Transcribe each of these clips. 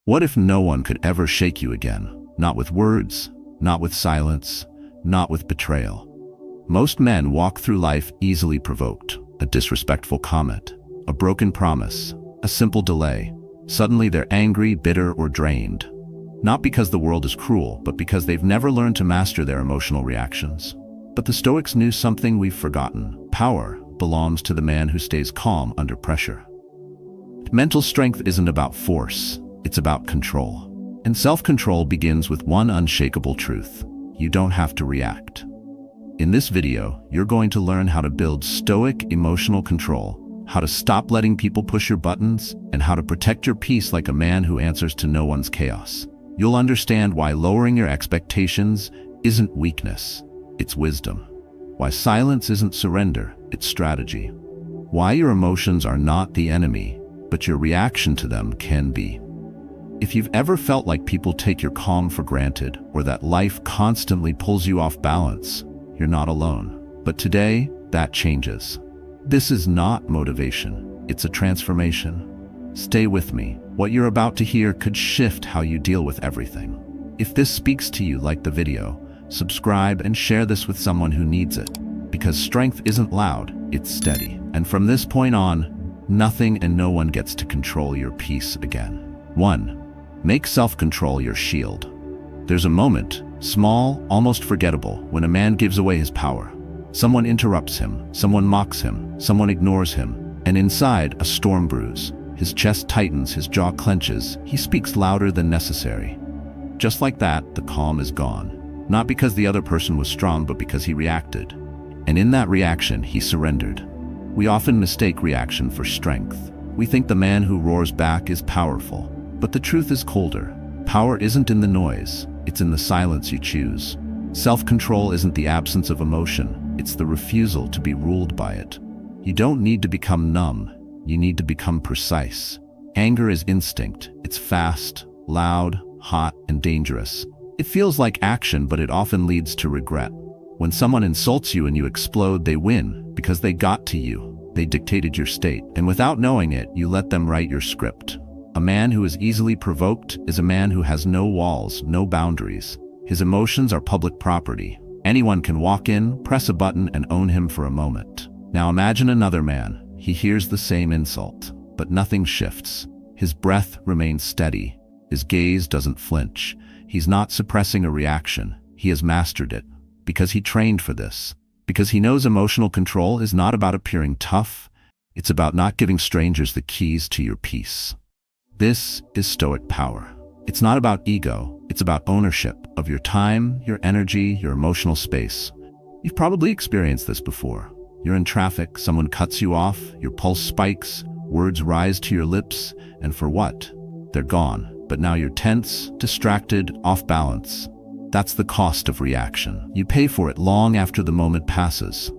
What if no one could ever shake you again? Not with words, not with silence, not with betrayal. Most men walk through life easily provoked. A disrespectful comment, a broken promise, a simple delay. Suddenly they're angry, bitter, or drained. Not because the world is cruel, but because they've never learned to master their emotional reactions. But the Stoics knew something we've forgotten. Power belongs to the man who stays calm under pressure. Mental strength isn't about force, it's about control. And self-control begins with one unshakable truth: you don't have to react. In this video, you're going to learn how to build stoic emotional control, how to stop letting people push your buttons, and how to protect your peace like a man who answers to no one's chaos. You'll understand why lowering your expectations isn't weakness, it's wisdom. Why silence isn't surrender, it's strategy. Why your emotions are not the enemy, but your reaction to them can be. If you've ever felt like people take your calm for granted, or that life constantly pulls you off balance, you're not alone. But today, that changes. This is not motivation, it's a transformation. Stay with me. What you're about to hear could shift how you deal with everything. If this speaks to you, like the video, subscribe and share this with someone who needs it. Because strength isn't loud, it's steady. And from this point on, nothing and no one gets to control your peace again. 1. Make self-control your shield. There's a moment, small, almost forgettable, when a man gives away his power. Someone interrupts him, someone mocks him, someone ignores him, and inside, a storm brews. His chest tightens, his jaw clenches, he speaks louder than necessary. Just like that, the calm is gone. Not because the other person was strong, but because he reacted. And in that reaction, he surrendered. We often mistake reaction for strength. We think the man who roars back is powerful. But the truth is colder. Power isn't in the noise, it's in the silence you choose. Self-control isn't the absence of emotion, it's the refusal to be ruled by it. You don't need to become numb, you need to become precise. Anger is instinct. It's fast, loud, hot, and dangerous. It feels like action, but it often leads to regret. When someone insults you and you explode, they win because they got to you. They dictated your state, and without knowing it, you let them write your script. A man who is easily provoked is a man who has no walls, no boundaries. His emotions are public property. Anyone can walk in, press a button, and own him for a moment. Now imagine another man. He hears the same insult, but nothing shifts. His breath remains steady. His gaze doesn't flinch. He's not suppressing a reaction. He has mastered it. Because he trained for this. Because he knows emotional control is not about appearing tough. It's about not giving strangers the keys to your peace. This is Stoic power. It's not about ego, it's about ownership of your time, your energy, your emotional space. You've probably experienced this before. You're in traffic, someone cuts you off, your pulse spikes, words rise to your lips, and for what? They're gone. But now you're tense, distracted, off balance. That's the cost of reaction. You pay for it long after the moment passes.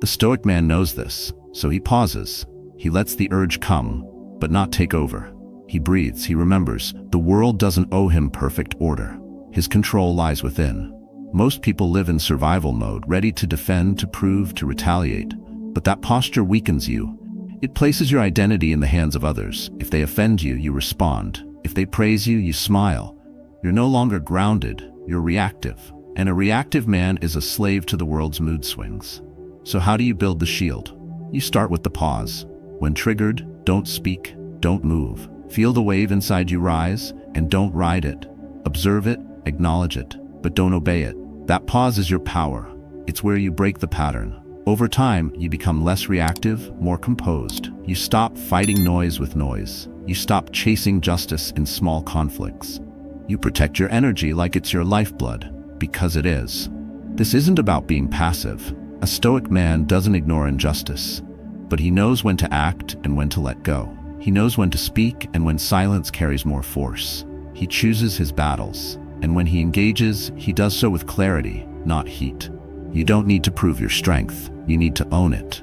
The Stoic man knows this, so he pauses. He lets the urge come, but not take over. He breathes, he remembers, the world doesn't owe him perfect order. His control lies within. Most people live in survival mode, ready to defend, to prove, to retaliate. But that posture weakens you. It places your identity in the hands of others. If they offend you, you respond. If they praise you, you smile. You're no longer grounded, you're reactive. And a reactive man is a slave to the world's mood swings. So how do you build the shield? You start with the pause. When triggered, don't speak, don't move. Feel the wave inside you rise, and don't ride it. Observe it, acknowledge it, but don't obey it. That pause is your power. It's where you break the pattern. Over time, you become less reactive, more composed. You stop fighting noise with noise. You stop chasing justice in small conflicts. You protect your energy like it's your lifeblood, because it is. This isn't about being passive. A Stoic man doesn't ignore injustice, but he knows when to act and when to let go. He knows when to speak and when silence carries more force. He chooses his battles, and when he engages, he does so with clarity, not heat. You don't need to prove your strength, you need to own it.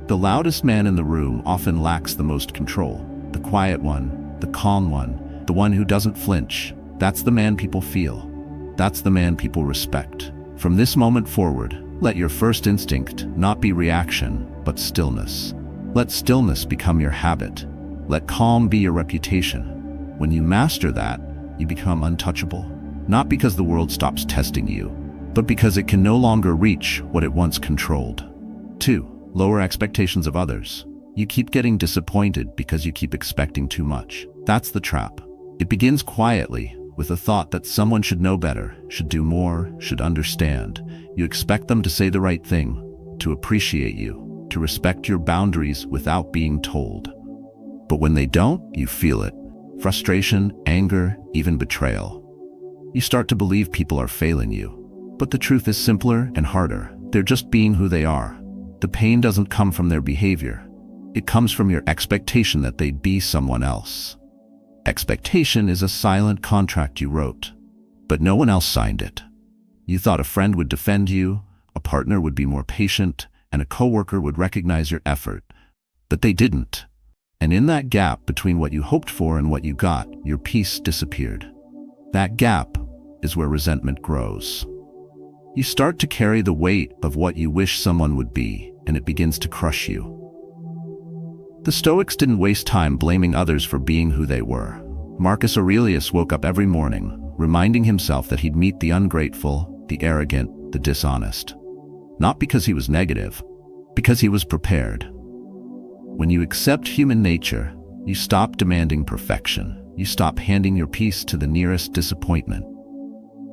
The loudest man in the room often lacks the most control. The quiet one, the calm one, the one who doesn't flinch. That's the man people feel. That's the man people respect. From this moment forward, let your first instinct not be reaction, but stillness. Let stillness become your habit. Let calm be your reputation. When you master that, you become untouchable. Not because the world stops testing you, but because it can no longer reach what it once controlled. 2. Lower expectations of others. You keep getting disappointed because you keep expecting too much. That's the trap. It begins quietly, with a thought that someone should know better, should do more, should understand. You expect them to say the right thing, to appreciate you, to respect your boundaries without being told. But when they don't, you feel it. Frustration, anger, even betrayal. You start to believe people are failing you. But the truth is simpler and harder. They're just being who they are. The pain doesn't come from their behavior. It comes from your expectation that they'd be someone else. Expectation is a silent contract you wrote, but no one else signed it. You thought a friend would defend you, a partner would be more patient, and a coworker would recognize your effort. But they didn't. And in that gap between what you hoped for and what you got, your peace disappeared. That gap is where resentment grows. You start to carry the weight of what you wish someone would be, and it begins to crush you. The Stoics didn't waste time blaming others for being who they were. Marcus Aurelius woke up every morning, reminding himself that he'd meet the ungrateful, the arrogant, the dishonest. Not because he was negative, because he was prepared. When you accept human nature, you stop demanding perfection. You stop handing your peace to the nearest disappointment.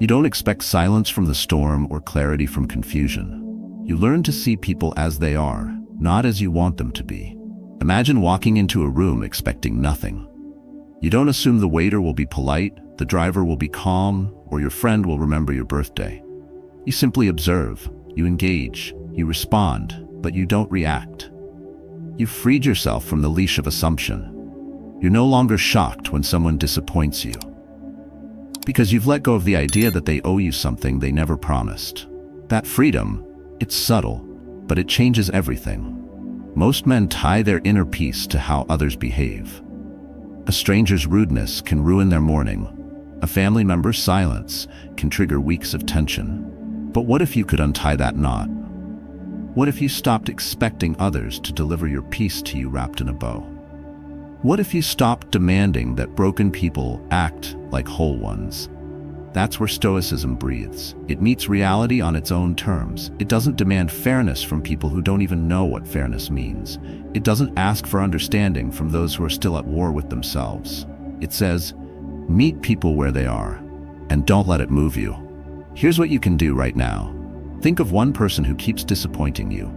You don't expect silence from the storm or clarity from confusion. You learn to see people as they are, not as you want them to be. Imagine walking into a room expecting nothing. You don't assume the waiter will be polite, the driver will be calm, or your friend will remember your birthday. You simply observe, you engage, you respond, but you don't react. You've freed yourself from the leash of assumption. You're no longer shocked when someone disappoints you, because you've let go of the idea that they owe you something they never promised. That freedom, it's subtle, but it changes everything. Most men tie their inner peace to how others behave. A stranger's rudeness can ruin their morning. A family member's silence can trigger weeks of tension. But what if you could untie that knot? What if you stopped expecting others to deliver your peace to you wrapped in a bow? What if you stopped demanding that broken people act like whole ones? That's where Stoicism breathes. It meets reality on its own terms. It doesn't demand fairness from people who don't even know what fairness means. It doesn't ask for understanding from those who are still at war with themselves. It says, meet people where they are, and don't let it move you. Here's what you can do right now. Think of one person who keeps disappointing you.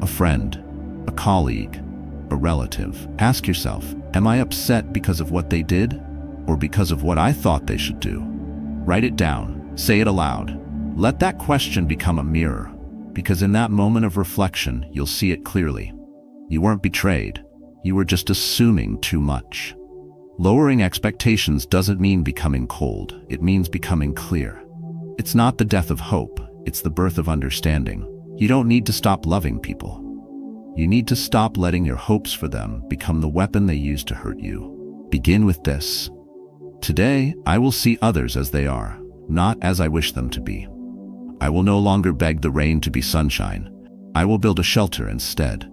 A friend, a colleague, a relative. Ask yourself, am I upset because of what they did, or because of what I thought they should do? Write it down. Say it aloud. Let that question become a mirror, because in that moment of reflection, you'll see it clearly. You weren't betrayed. You were just assuming too much. Lowering expectations doesn't mean becoming cold. It means becoming clear. It's not the death of hope. It's the birth of understanding. You don't need to stop loving people. You need to stop letting your hopes for them become the weapon they use to hurt you. Begin with this. Today, I will see others as they are, not as I wish them to be. I will no longer beg the rain to be sunshine. I will build a shelter instead.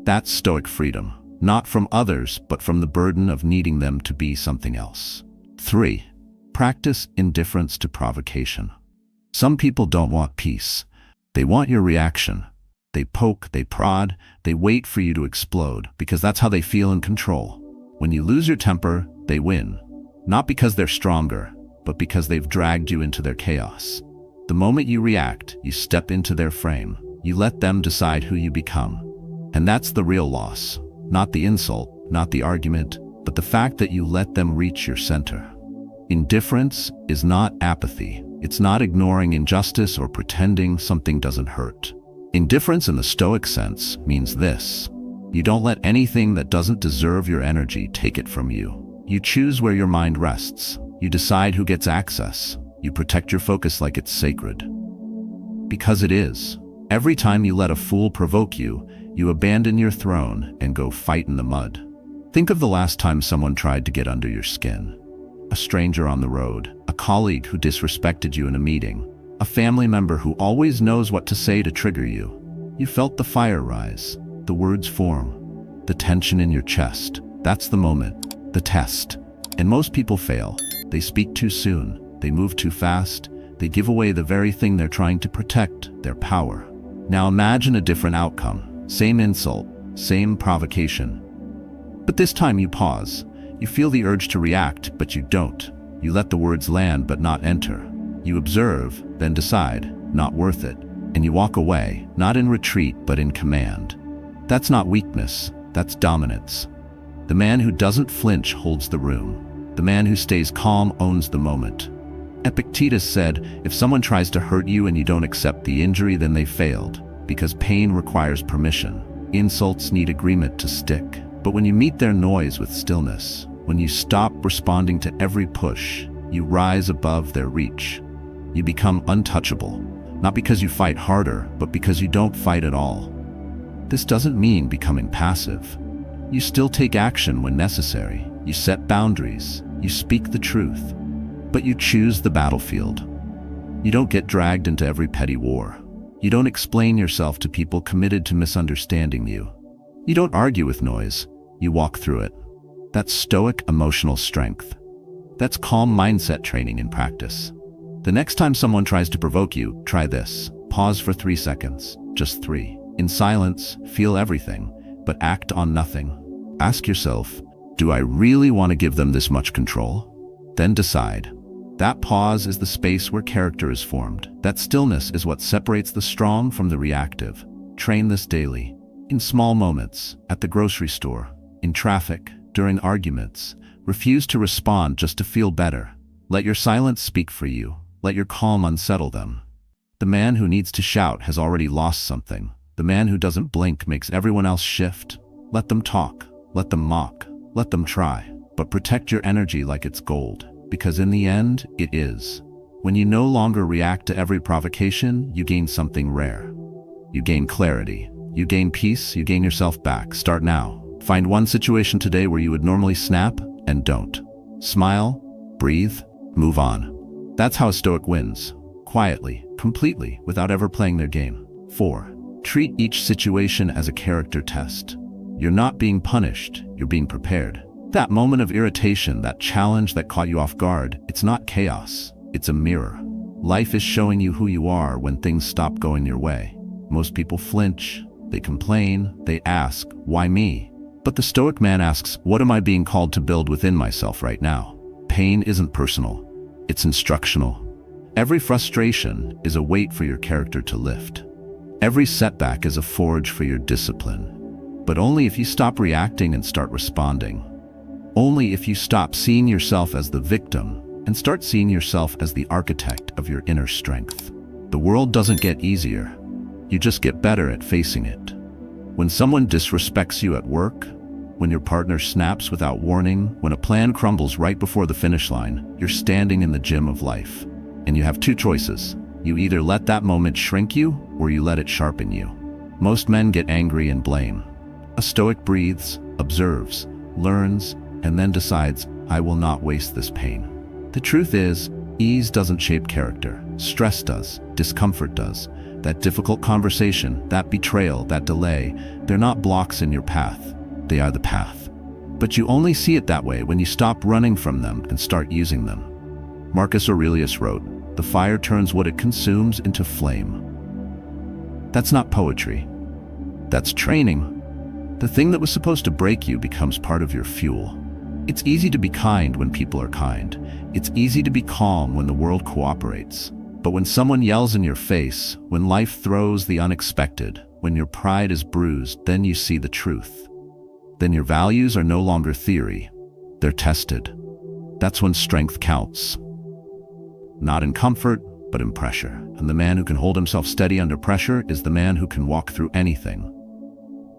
That's Stoic freedom, not from others, but from the burden of needing them to be something else. 3. Practice indifference to provocation. Some people don't want peace. They want your reaction. They poke, they prod, they wait for you to explode, because that's how they feel in control. When you lose your temper, they win. Not because they're stronger, but because they've dragged you into their chaos. The moment you react, you step into their frame. You let them decide who you become. And that's the real loss. Not the insult, not the argument, but the fact that you let them reach your center. Indifference is not apathy. It's not ignoring injustice or pretending something doesn't hurt. Indifference in the Stoic sense means this. You don't let anything that doesn't deserve your energy take it from you. You choose where your mind rests. You decide who gets access. You protect your focus like it's sacred. Because it is. Every time you let a fool provoke you, you abandon your throne and go fight in the mud. Think of the last time someone tried to get under your skin. A stranger on the road, a colleague who disrespected you in a meeting, a family member who always knows what to say to trigger you. You felt the fire rise, the words form, the tension in your chest. That's the moment, the test. And most people fail. They speak too soon. They move too fast. They give away the very thing they're trying to protect, their power. Now imagine a different outcome. Same insult, same provocation. But this time you pause. You feel the urge to react, but you don't. You let the words land but not enter. You observe, then decide, not worth it. And you walk away, not in retreat but in command. That's not weakness, that's dominance. The man who doesn't flinch holds the room. The man who stays calm owns the moment. Epictetus said, if someone tries to hurt you and you don't accept the injury, then they failed, because pain requires permission. Insults need agreement to stick. But when you meet their noise with stillness, when you stop responding to every push, you rise above their reach. You become untouchable, not because you fight harder, but because you don't fight at all. This doesn't mean becoming passive. You still take action when necessary. You set boundaries. You speak the truth. But you choose the battlefield. You don't get dragged into every petty war. You don't explain yourself to people committed to misunderstanding you. You don't argue with noise. You walk through it. That's Stoic emotional strength. That's calm mindset training in practice. The next time someone tries to provoke you, try this. Pause for 3 seconds, just 3. In silence, feel everything, but act on nothing. Ask yourself, do I really want to give them this much control? Then decide. That pause is the space where character is formed. That stillness is what separates the strong from the reactive. Train this daily. In small moments, at the grocery store, in traffic, during arguments. Refuse to respond just to feel better. Let your silence speak for you. Let your calm unsettle them. The man who needs to shout has already lost something. The man who doesn't blink makes everyone else shift. Let them talk. Let them mock. Let them try. But protect your energy like it's gold, because in the end, it is. When you no longer react to every provocation, you gain something rare. You gain clarity. You gain peace. You gain yourself back. Start now. Find one situation today where you would normally snap and don't. Smile, breathe, move on. That's how a Stoic wins. Quietly, completely, without ever playing their game. 4. Treat each situation as a character test. You're not being punished, you're being prepared. That moment of irritation, that challenge that caught you off guard, it's not chaos, it's a mirror. Life is showing you who you are when things stop going your way. Most people flinch, they complain, they ask, why me? But the Stoic man asks, what am I being called to build within myself right now? Pain isn't personal, it's instructional. Every frustration is a weight for your character to lift. Every setback is a forge for your discipline. But only if you stop reacting and start responding. Only if you stop seeing yourself as the victim and start seeing yourself as the architect of your inner strength. The world doesn't get easier. You just get better at facing it. When someone disrespects you at work, when your partner snaps without warning, when a plan crumbles right before the finish line, you're standing in the gym of life. And you have 2 choices. You either let that moment shrink you, or you let it sharpen you. Most men get angry and blame. A Stoic breathes, observes, learns, and then decides, I will not waste this pain. The truth is, ease doesn't shape character. Stress does. Discomfort does. That difficult conversation, that betrayal, that delay, they're not blocks in your path. They are the path. But you only see it that way when you stop running from them and start using them. Marcus Aurelius wrote, the fire turns what it consumes into flame. That's not poetry. That's training. The thing that was supposed to break you becomes part of your fuel. It's easy to be kind when people are kind. It's easy to be calm when the world cooperates. But when someone yells in your face, when life throws the unexpected, when your pride is bruised, then you see the truth. Then your values are no longer theory. They're tested. That's when strength counts. Not in comfort, but in pressure. And the man who can hold himself steady under pressure is the man who can walk through anything.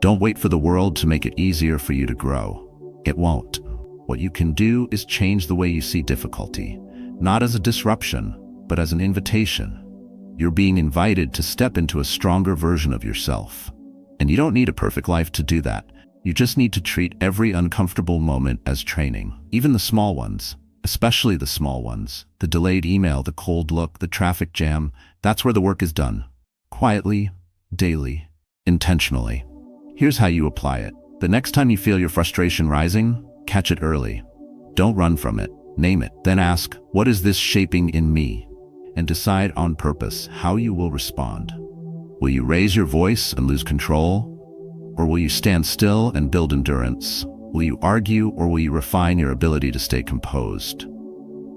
Don't wait for the world to make it easier for you to grow. It won't. What you can do is change the way you see difficulty, not as a disruption, but as an invitation. You're being invited to step into a stronger version of yourself. And you don't need a perfect life to do that. You just need to treat every uncomfortable moment as training, even the small ones, especially the small ones. The delayed email, the cold look, the traffic jam, that's where the work is done. Quietly, daily, intentionally. Here's how you apply it. The next time you feel your frustration rising, catch it early. Don't run from it. Name it. Then ask, what is this shaping in me? And decide on purpose how you will respond. Will you raise your voice and lose control? Or will you stand still and build endurance? Will you argue, or will you refine your ability to stay composed?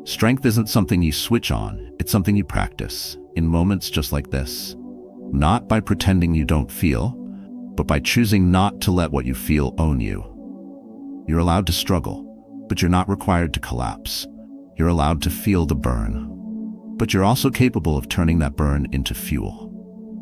Strength isn't something you switch on, it's something you practice, in moments just like this. Not by pretending you don't feel, but by choosing not to let what you feel own you. You're allowed to struggle, but you're not required to collapse. You're allowed to feel the burn. But you're also capable of turning that burn into fuel.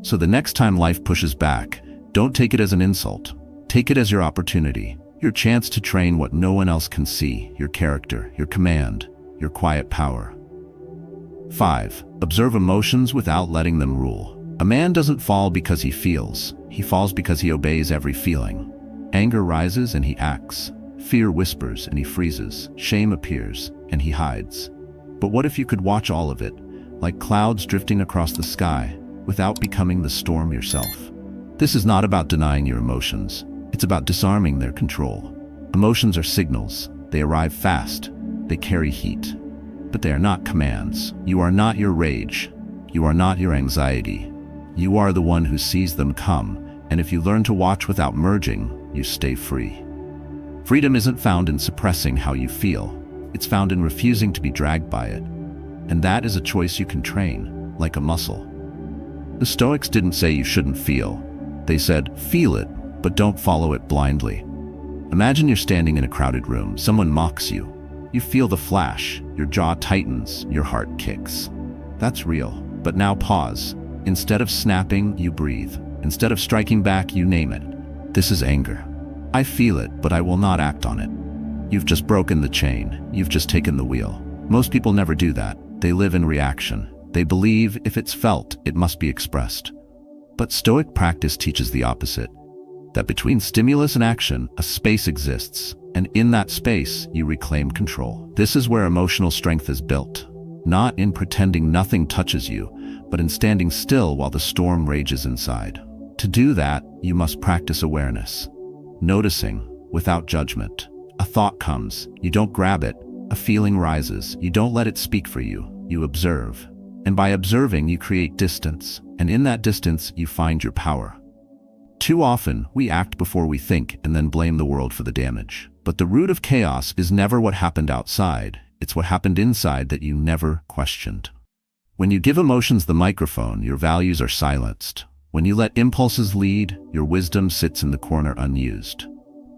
So the next time life pushes back, don't take it as an insult. Take it as your opportunity, your chance to train what no one else can see, your character, your command, your quiet power. 5. Observe emotions without letting them rule. A man doesn't fall because he feels. He falls because he obeys every feeling. Anger rises and he acts. Fear whispers and he freezes. Shame appears and he hides. But what if you could watch all of it, like clouds drifting across the sky, without becoming the storm yourself? This is not about denying your emotions. It's about disarming their control. Emotions are signals. They arrive fast. They carry heat. But they are not commands. You are not your rage. You are not your anxiety. You are the one who sees them come, and if you learn to watch without merging, you stay free. Freedom isn't found in suppressing how you feel. It's found in refusing to be dragged by it. And that is a choice you can train, like a muscle. The Stoics didn't say you shouldn't feel. They said, feel it, but don't follow it blindly. Imagine you're standing in a crowded room. Someone mocks you. You feel the flash. Your jaw tightens. Your heart kicks. That's real. But now pause. Instead of snapping, you breathe. Instead of striking back, you name it. This is anger. I feel it, but I will not act on it. You've just broken the chain. You've just taken the wheel. Most people never do that. They live in reaction. They believe if it's felt, it must be expressed. But Stoic practice teaches the opposite. That between stimulus and action, a space exists. And in that space, you reclaim control. This is where emotional strength is built. Not in pretending nothing touches you, but in standing still while the storm rages inside. To do that, you must practice awareness. Noticing, without judgment. A thought comes, you don't grab it. A feeling rises, you don't let it speak for you. You observe. And by observing, you create distance. And in that distance, you find your power. Too often, we act before we think and then blame the world for the damage. But the root of chaos is never what happened outside. It's what happened inside that you never questioned. When you give emotions the microphone, your values are silenced. When you let impulses lead, your wisdom sits in the corner unused.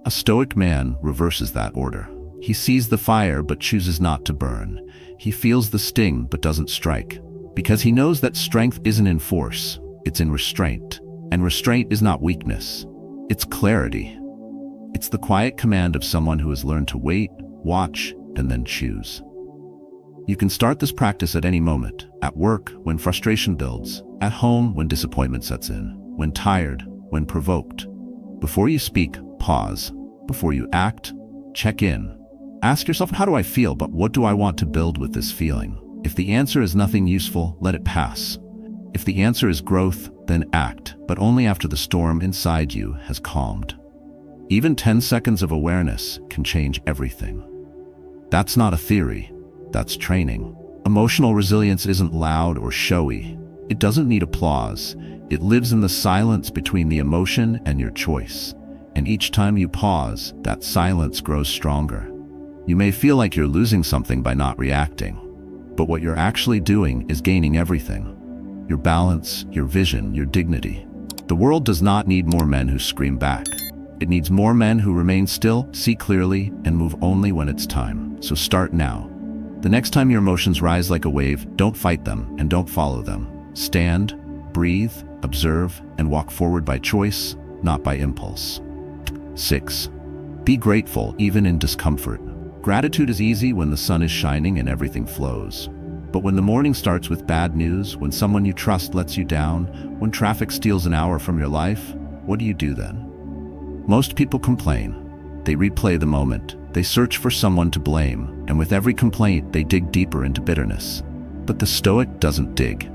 A Stoic man reverses that order. He sees the fire but chooses not to burn. He feels the sting but doesn't strike. Because he knows that strength isn't in force, it's in restraint. And restraint is not weakness, it's clarity. It's the quiet command of someone who has learned to wait, watch, and then choose. You can start this practice at any moment, at work, when frustration builds, at home, when disappointment sets in, when tired, when provoked. Before you speak, pause. Before you act, check in. Ask yourself, how do I feel, but what do I want to build with this feeling? If the answer is nothing useful, let it pass. If the answer is growth, then act, but only after the storm inside you has calmed. Even 10 seconds of awareness can change everything. That's not a theory. That's training. Emotional resilience isn't loud or showy. It doesn't need applause. It lives in the silence between the emotion and your choice. And each time you pause, that silence grows stronger. You may feel like you're losing something by not reacting, but what you're actually doing is gaining everything. Your balance, your vision, your dignity. The world does not need more men who scream back. It needs more men who remain still, see clearly, and move only when it's time. So start now. The next time your emotions rise like a wave, don't fight them and don't follow them. Stand, breathe, observe, and walk forward by choice, not by impulse. 6. Be grateful even in discomfort. Gratitude is easy when the sun is shining and everything flows. But when the morning starts with bad news, when someone you trust lets you down, when traffic steals an hour from your life, what do you do then? Most people complain. They replay the moment. They search for someone to blame, and with every complaint, they dig deeper into bitterness. But the Stoic doesn't dig.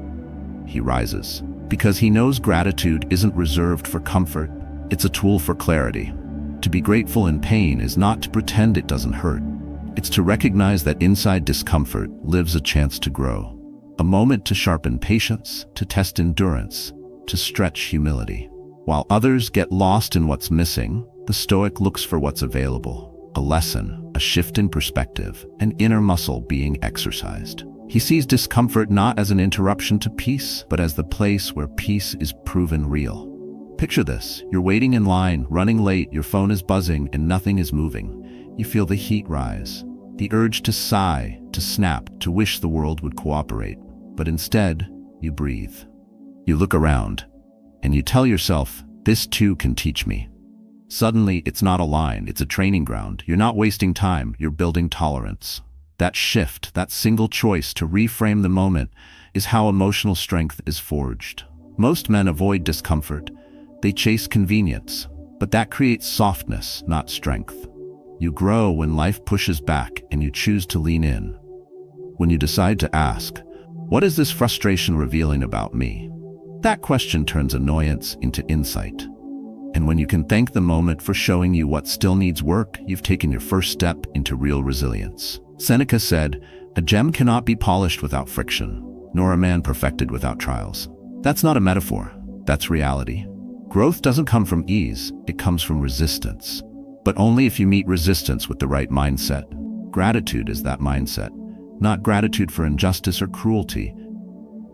He rises. Because he knows gratitude isn't reserved for comfort, it's a tool for clarity. To be grateful in pain is not to pretend it doesn't hurt. It's to recognize that inside discomfort lives a chance to grow. A moment to sharpen patience, to test endurance, to stretch humility. While others get lost in what's missing, the Stoic looks for what's available. A lesson, a shift in perspective, an inner muscle being exercised. He sees discomfort not as an interruption to peace, but as the place where peace is proven real. Picture this: you're waiting in line, running late, your phone is buzzing, and nothing is moving. You feel the heat rise, the urge to sigh, to snap, to wish the world would cooperate. But instead, you breathe. You look around, and you tell yourself, this too can teach me. Suddenly, it's not a line, it's a training ground. You're not wasting time, you're building tolerance. That shift, that single choice to reframe the moment, is how emotional strength is forged. Most men avoid discomfort. They chase convenience, but that creates softness, not strength. You grow when life pushes back and you choose to lean in. When you decide to ask, what is this frustration revealing about me? That question turns annoyance into insight. And when you can thank the moment for showing you what still needs work, you've taken your first step into real resilience. Seneca said, "A gem cannot be polished without friction, nor a man perfected without trials." That's not a metaphor, that's reality. Growth doesn't come from ease, it comes from resistance. But only if you meet resistance with the right mindset. Gratitude is that mindset. Not gratitude for injustice or cruelty,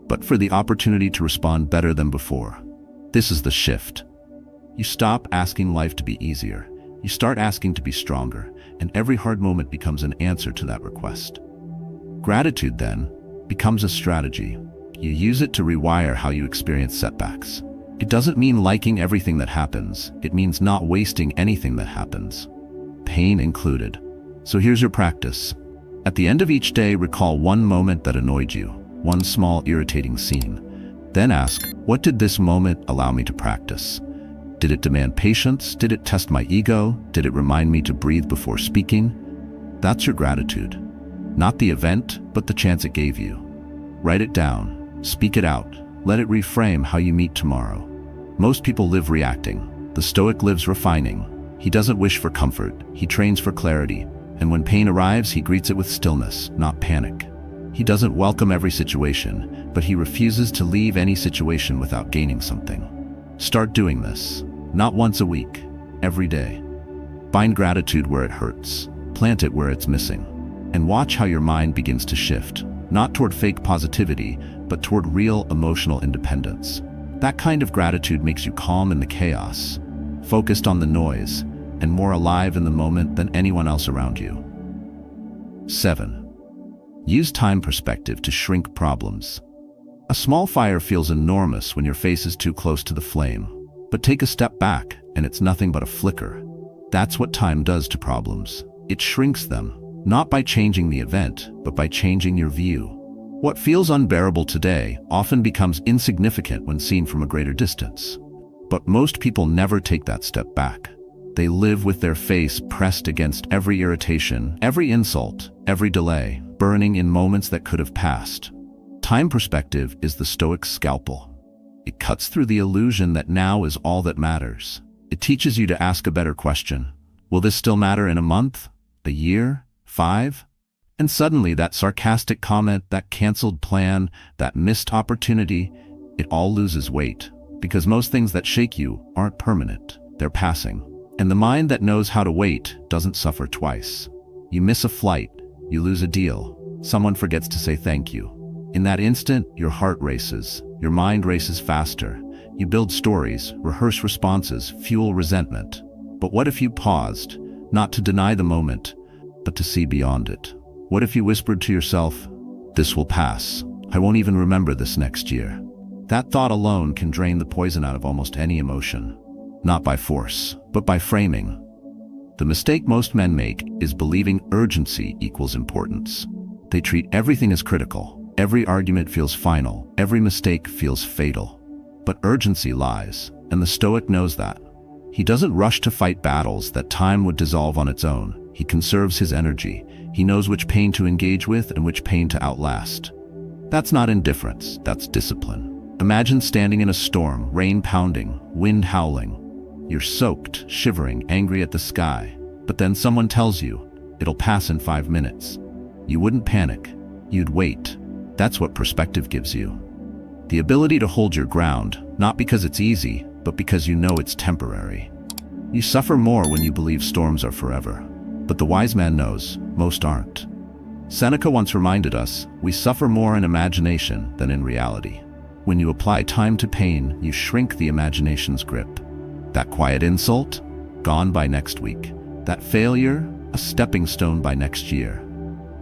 but for the opportunity to respond better than before. This is the shift. You stop asking life to be easier. You start asking to be stronger, and every hard moment becomes an answer to that request. Gratitude, then, becomes a strategy. You use it to rewire how you experience setbacks. It doesn't mean liking everything that happens. It means not wasting anything that happens, pain included. So here's your practice. At the end of each day, recall one moment that annoyed you, one small irritating scene. Then ask, what did this moment allow me to practice? Did it demand patience? Did it test my ego? Did it remind me to breathe before speaking? That's your gratitude. Not the event, but the chance it gave you. Write it down, speak it out, let it reframe how you meet tomorrow. Most people live reacting. The Stoic lives refining. He doesn't wish for comfort, he trains for clarity, and when pain arrives, he greets it with stillness, not panic. He doesn't welcome every situation, but he refuses to leave any situation without gaining something. Start doing this, not once a week, every day. Find gratitude where it hurts, plant it where it's missing, and watch how your mind begins to shift, not toward fake positivity, but toward real emotional independence. That kind of gratitude makes you calm in the chaos, focused on the noise, and more alive in the moment than anyone else around you. 7. Use time perspective to shrink problems. A small fire feels enormous when your face is too close to the flame, but take a step back and it's nothing but a flicker. That's what time does to problems. It shrinks them, not by changing the event, but by changing your view. What feels unbearable today often becomes insignificant when seen from a greater distance. But most people never take that step back. They live with their face pressed against every irritation, every insult, every delay, burning in moments that could have passed. Time perspective is the Stoic's scalpel. It cuts through the illusion that now is all that matters. It teaches you to ask a better question. Will this still matter in a month? A year? 5? And suddenly that sarcastic comment, that canceled plan, that missed opportunity, it all loses weight. Because most things that shake you aren't permanent, they're passing. And the mind that knows how to wait doesn't suffer twice. You miss a flight, you lose a deal, someone forgets to say thank you. In that instant, your heart races, your mind races faster. You build stories, rehearse responses, fuel resentment. But what if you paused, not to deny the moment, but to see beyond it? What if you whispered to yourself, "This will pass. I won't even remember this next year." That thought alone can drain the poison out of almost any emotion. Not by force, but by framing. The mistake most men make is believing urgency equals importance. They treat everything as critical. Every argument feels final. Every mistake feels fatal. But urgency lies, and the Stoic knows that. He doesn't rush to fight battles that time would dissolve on its own. He conserves his energy. He knows which pain to engage with and which pain to outlast. That's not indifference, that's discipline. Imagine standing in a storm, rain pounding, wind howling. You're soaked, shivering, angry at the sky. But then someone tells you, It'll pass in 5 minutes. You wouldn't panic. You'd wait. That's what perspective gives you. The ability to hold your ground, not because it's easy, but because you know it's temporary. You suffer more when you believe storms are forever. But the wise man knows, most aren't. Seneca once reminded us, we suffer more in imagination than in reality. When you apply time to pain, you shrink the imagination's grip. That quiet insult? Gone by next week. That failure? A stepping stone by next year.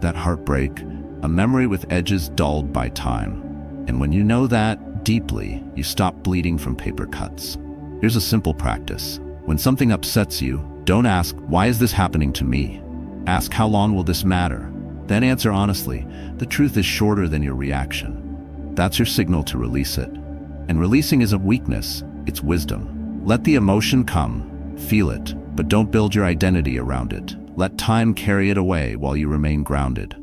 That heartbreak? A memory with edges dulled by time. And when you know that deeply, you stop bleeding from paper cuts. Here's a simple practice. When something upsets you, don't ask, why is this happening to me? Ask, how long will this matter? Then answer honestly, the truth is shorter than your reaction. That's your signal to release it. And releasing isn't weakness, it's wisdom. Let the emotion come, feel it, but don't build your identity around it. Let time carry it away while you remain grounded.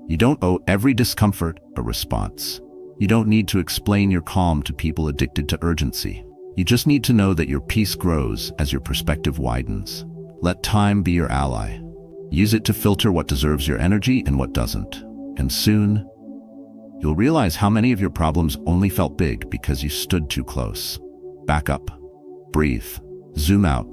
You don't owe every discomfort a response. You don't need to explain your calm to people addicted to urgency. You just need to know that your peace grows as your perspective widens. Let time be your ally. Use it to filter what deserves your energy and what doesn't. And soon, you'll realize how many of your problems only felt big because you stood too close. Back up. Breathe. Zoom out.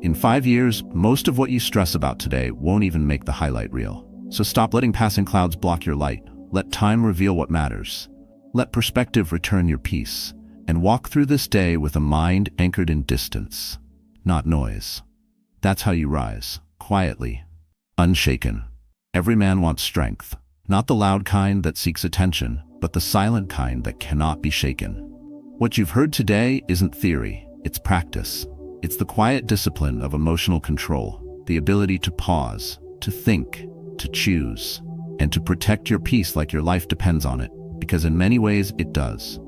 In 5 years, most of what you stress about today won't even make the highlight reel. So stop letting passing clouds block your light. Let time reveal what matters. Let perspective return your peace. And walk through this day with a mind anchored in distance, not noise. That's how you rise, quietly, unshaken. Every man wants strength, not the loud kind that seeks attention, but the silent kind that cannot be shaken. What you've heard today isn't theory, it's practice. It's the quiet discipline of emotional control, the ability to pause, to think, to choose, and to protect your peace like your life depends on it, because in many ways it does.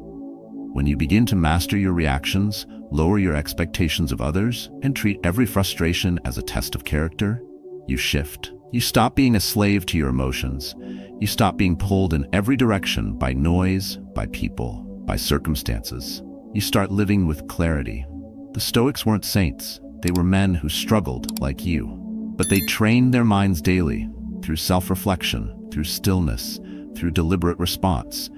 When you begin to master your reactions, lower your expectations of others, and treat every frustration as a test of character, you shift. You stop being a slave to your emotions. You stop being pulled in every direction by noise, by people, by circumstances. You start living with clarity. The Stoics weren't saints. They were men who struggled like you. But they trained their minds daily, through self-reflection, through stillness, through deliberate response.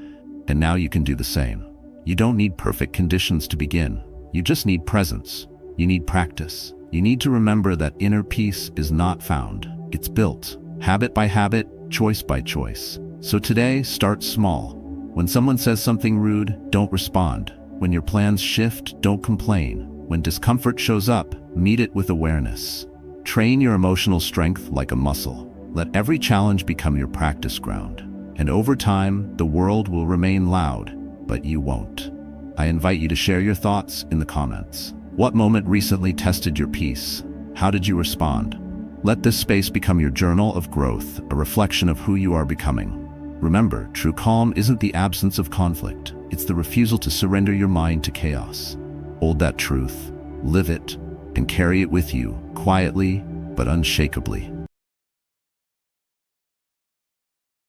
And now you can do the same. You don't need perfect conditions to begin. You just need presence. You need practice. You need to remember that inner peace is not found. It's built, habit by habit, choice by choice. So today, start small. When someone says something rude, don't respond. When your plans shift, don't complain. When discomfort shows up, meet it with awareness. Train your emotional strength like a muscle. Let every challenge become your practice ground. And over time, the world will remain loud, but you won't. I invite you to share your thoughts in the comments. What moment recently tested your peace? How did you respond? Let this space become your journal of growth, a reflection of who you are becoming. Remember, true calm isn't the absence of conflict. It's the refusal to surrender your mind to chaos. Hold that truth, live it, and carry it with you, quietly but unshakably.